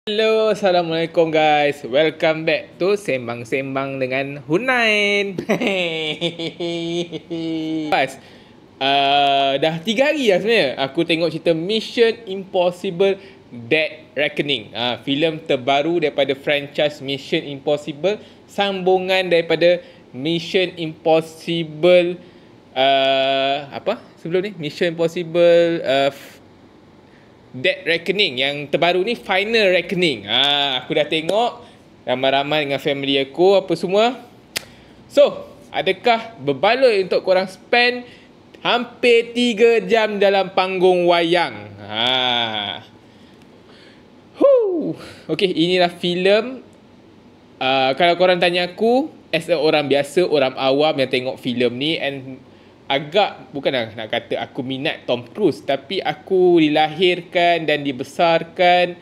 Hello, Assalamualaikum guys. Welcome back to Sembang-Sembang dengan Hunain. Guys, dah 3 hari lah sebenarnya aku tengok cerita Mission Impossible Dead Reckoning. Filem terbaru daripada franchise Mission Impossible, sambungan daripada Mission Impossible apa sebelum ni? Mission Impossible Dead Reckoning. Yang terbaru ni Final Reckoning. Aku dah tengok ramai-ramai dengan family aku apa semua. So, adakah berbaloi untuk korang spend hampir 3 jam dalam panggung wayang? Okay, inilah filem. Kalau korang tanya aku, as a orang biasa, orang awam yang tengok filem ni, and agak, bukanlah nak kata aku minat Tom Cruise, tapi aku dilahirkan dan dibesarkan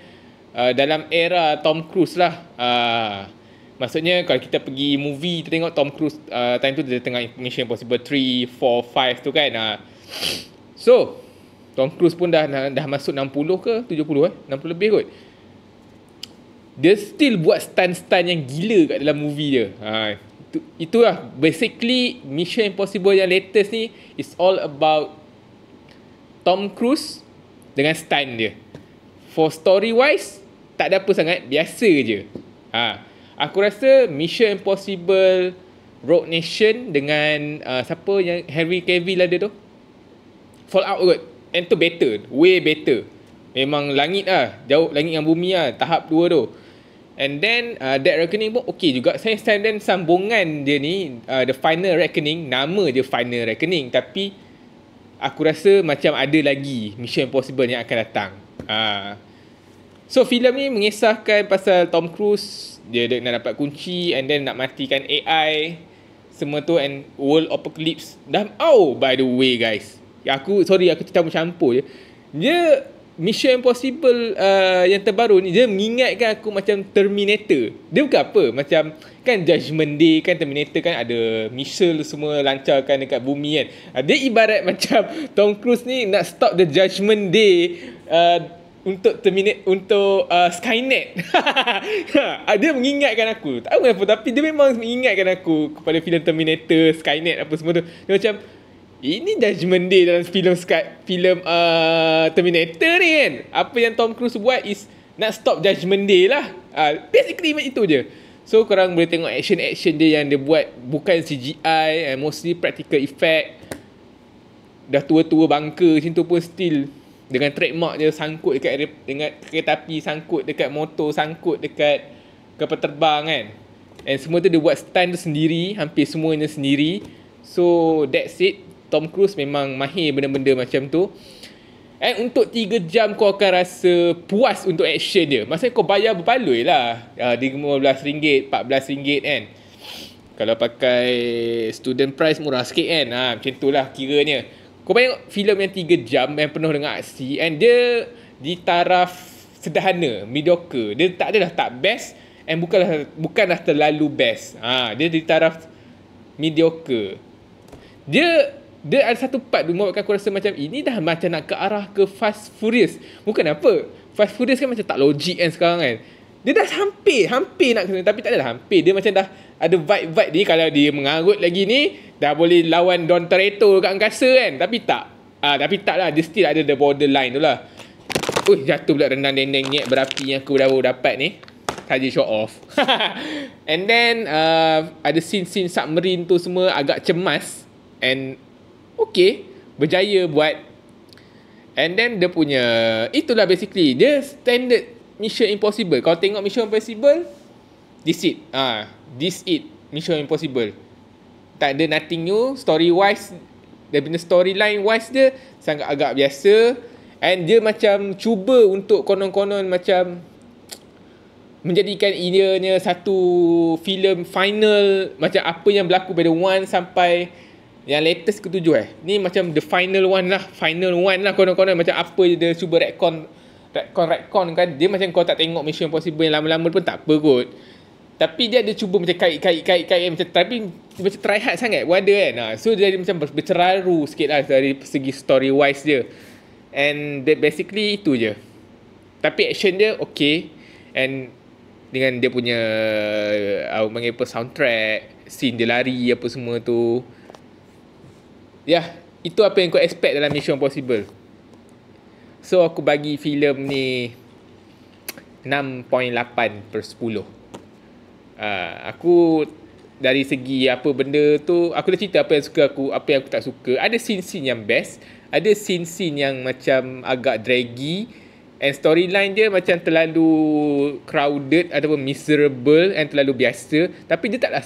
dalam era Tom Cruise lah. Maksudnya kalau kita pergi movie, kita tengok Tom Cruise time tu dia tengah Mission Impossible 3, 4, 5 tu kan. So Tom Cruise pun dah masuk 60 ke 70 60 lebih kot. Dia still buat stunt-stunt yang gila kat dalam movie dia. Itulah basically Mission Impossible yang latest ni is all about Tom Cruise dengan stunt dia. For story wise tak ada apa sangat, biasa je. Aku rasa Mission Impossible Rogue Nation dengan siapa yang Henry Cavill ada tu, Fallout kot, and tu better, way better. Memang langit lah, jauh langit dengan bumi lah, tahap 2 tu. And then Dead Reckoning pun okay juga. Saya dan sambungan dia ni, The Final Reckoning, nama dia Final Reckoning, tapi aku rasa macam ada lagi Mission Impossible yang akan datang. So filem ni mengisahkan pasal Tom Cruise, dia nak dapat kunci and then nak matikan AI semua tu, and world apocalypse. By the way guys, aku campur-campur je. Dia Mission Impossible yang terbaru ni, dia mengingatkan aku macam Terminator. Dia bukan apa, macam kan Judgment Day kan, Terminator kan ada missile semua lancarkan dekat bumi kan. Dia ibarat macam Tom Cruise ni nak stop the Judgment Day untuk Skynet. Dia mengingatkan aku, tak tahu kenapa, tapi dia memang mengingatkan aku kepada filem Terminator, Skynet apa semua tu. Dia macam ini Judgment Day dalam filem Terminator ni kan. Apa yang Tom Cruise buat is nak stop Judgment Day lah. Basically itu je. So korang boleh tengok action dia yang dia buat bukan CGI, mostly practical effect. Dah tua-tua bangka macam tu pun still dengan trademark dia, sangkut dekat dengan kereta api, sangkut dekat motor, sangkut dekat kapal terbang kan. And semua tu dia buat stunt tu sendiri, hampir semuanya sendiri. So that's it. Tom Cruise memang mahir benda-benda macam tu. And untuk 3 jam kau akan rasa puas untuk action dia. Maksudnya kau bayar berbaloi lah, RM15, RM14 kan. Kalau pakai student price murah sikit kan. Macam tu lah kiranya. Kau bayang filem yang 3 jam yang penuh dengan aksi, and dia di taraf sederhana, mediocre. Dia tak adalah tak best, and bukanlah terlalu best. Dia di taraf mediocre. Dia ada satu part tu membuatkan aku rasa macam ini dah macam nak ke arah ke Fast Furious. Bukan apa, Fast Furious kan macam tak logik kan sekarang kan. Dia dah hampir nak kena, tapi tak adalah hampir. Dia macam dah ada vibe ni. Kalau dia mengarut lagi ni, dah boleh lawan Don Toretto kat angkasa kan. Tapi tak lah, dia still ada the borderline tu lah. Jatuh pula rendang dendeng ni berapi yang aku baru dapat ni. Saja show off. And then ada scene submarine tu semua agak cemas, and okay, berjaya buat. And then dia punya, itulah basically dia standard Mission Impossible. Kalau tengok Mission Impossible, this it Mission Impossible. Tak ada nothing new. Story wise, dia punya storyline wise dia sangat agak biasa. And dia macam cuba untuk konon-konon macam menjadikan ianya satu filem final, macam apa yang berlaku pada 1 sampai yang latest ke-7 ni macam the final one lah konon-konon. Macam apa dia cuba retcon kan. Dia macam kau tak tengok Mission Impossible yang lama-lama pun tak apa kot, tapi dia ada cuba macam kait macam, tapi macam try hard sangat pun ada kan. So dia macam berceraru sikit lah dari segi story wise dia. And basically itu je. Tapi action dia okay. And dengan dia punya panggil apa, soundtrack, scene dia lari apa semua tu. Ya, itu apa yang kau expect dalam Mission Impossible. So aku bagi filem ni 6.8/10. Aku dari segi apa benda tu, aku dah cerita apa yang suka aku, apa yang aku tak suka. Ada scene-scene yang best, ada scene-scene yang macam agak draggy, and storyline dia macam terlalu crowded ataupun miserable and terlalu biasa. Tapi dia taklah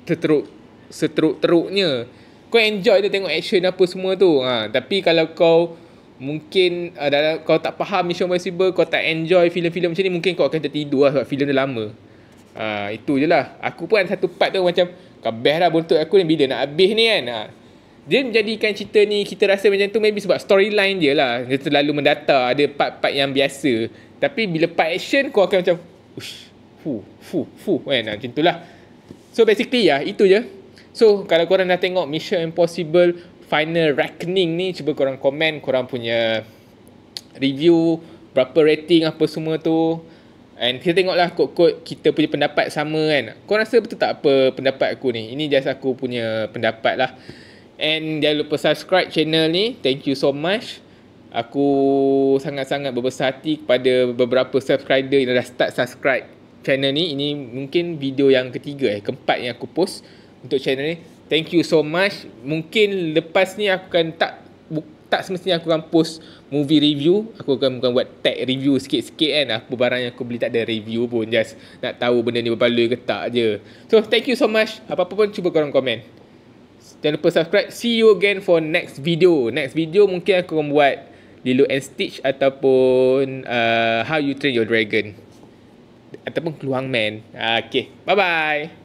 seteruk-teruknya. Kau enjoy dia tengok action apa semua tu. Tapi kalau kau mungkin kau tak faham Mission Impossible, kau tak enjoy filem-filem macam ni, mungkin kau akan tertidur sebab filem dia lama. Itu je lah. Aku pun ada satu part tu macam kabeh lah bontot aku ni, bila nak habis ni kan. Dia menjadikan cerita ni kita rasa macam tu maybe sebab storyline dia lah, dia terlalu mendata. Ada part-part yang biasa, tapi bila part action kau akan macam ush, kan, macam tu lah. So basically itu je. So kalau korang dah tengok Mission Impossible Final Reckoning ni, cuba korang komen korang punya review, berapa rating apa semua tu. And kita tengoklah kod-kod kita punya pendapat sama kan. Kau rasa betul tak apa pendapat aku ni? Ini just aku punya pendapat lah. And jangan lupa subscribe channel ni. Thank you so much. Aku sangat-sangat berbesar hati kepada beberapa subscriber yang dah start subscribe channel ni. Ini mungkin video yang keempat yang aku post untuk channel ni. Thank you so much. Mungkin lepas ni aku akan tak semestinya aku akan post movie review. Aku akan buat tag review sikit-sikit kan. Apa barang yang aku beli tak ada review pun, just nak tahu benda ni berbaloi ke tak je. So thank you so much. Apa-apa pun cuba korang komen. Jangan lupa subscribe. See you again for next video. Next video mungkin aku akan buat Lilo and Stitch ataupun How You Train Your Dragon ataupun Keluang Man. Okay, bye bye.